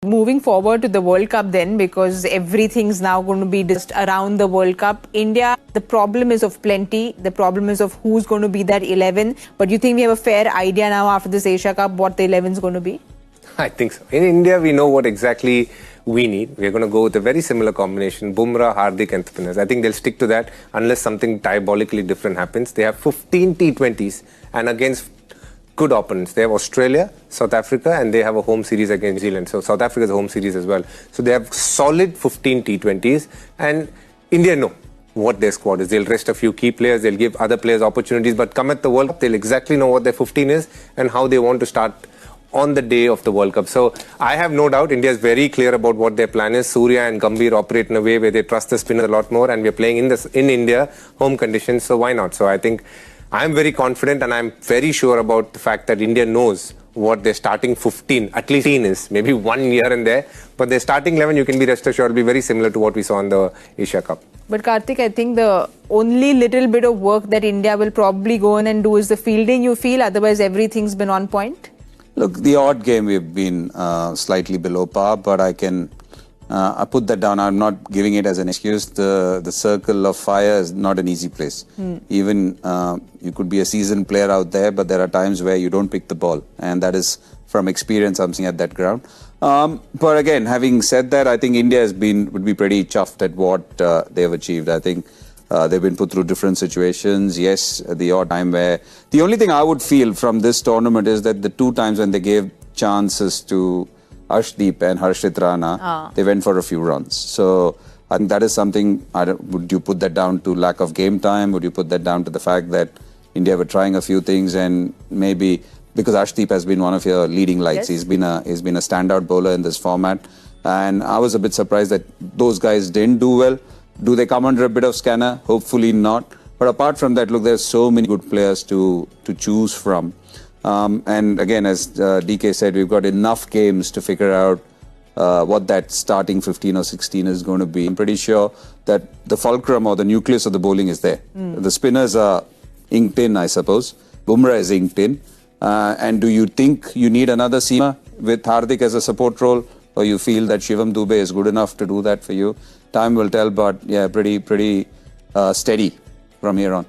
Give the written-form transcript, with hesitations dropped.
Moving forward to the World Cup then, because everything's now going to be just around the World Cup. India, the problem is of plenty. The problem is of who's going to be that 11. But you think we have a fair idea now after this Asia Cup what the 11 is going to be? I think so. In India, we know what exactly we need. We're going to go with a very similar combination, Bumrah, Hardik and spinners. I think they'll stick to that unless something diabolically different happens. They have 15 T20s and against good opponents. They have Australia, South Africa, and they have a home series against New Zealand. So South Africa's a home series as well. So they have solid 15 T20s, and India know what their squad is. They'll rest a few key players, they'll give other players opportunities, but come at the World Cup, they'll exactly know what their 15 is and how they want to start on the day of the World Cup. So I have no doubt India is very clear about what their plan is. Surya and Gambhir operate in a way where they trust the spinner a lot more, and we're playing in India, home conditions, so why not? So I think I'm very confident, and I'm very sure about the fact that India knows what their starting 15, at least 15 is, maybe 1 year and there. But their starting 11, you can be rest assured, will be very similar to what we saw in the Asia Cup. But Karthik, I think the only little bit of work that India will probably go in and do is the fielding, you feel? Otherwise, everything's been on point? Look, the odd game we've been slightly below par, but I put that down. I'm not giving it as an excuse. The circle of fire is not an easy place. Even you could be a seasoned player out there, but there are times where you don't pick the ball, and that is from experience. I'm seeing at that ground. But again, having said that, I think India would be pretty chuffed at what they have achieved. I think they've been put through different situations. Yes, the odd time where the only thing I would feel from this tournament is that the two times when they gave chances to Arshdeep and Harshit Rana, they went for a few runs. So I think that is something. Would you put that down to lack of game time? Would you put that down to the fact that India were trying a few things, and maybe because Arshdeep has been one of your leading lights, he's been a standout bowler in this format, and I was a bit surprised that those guys didn't do well. Do they come under a bit of scanner? Hopefully not. But apart from that, look, there's so many good players to choose from. And again, as DK said, we've got enough games to figure out what that starting 15 or 16 is going to be. I'm pretty sure that the fulcrum or the nucleus of the bowling is there. The spinners are inked in, I suppose. Bumrah is inked in. And do you think you need another seamer with Hardik as a support role, or you feel that Shivam Dube is good enough to do that for you? Time will tell, but yeah, pretty steady from here on.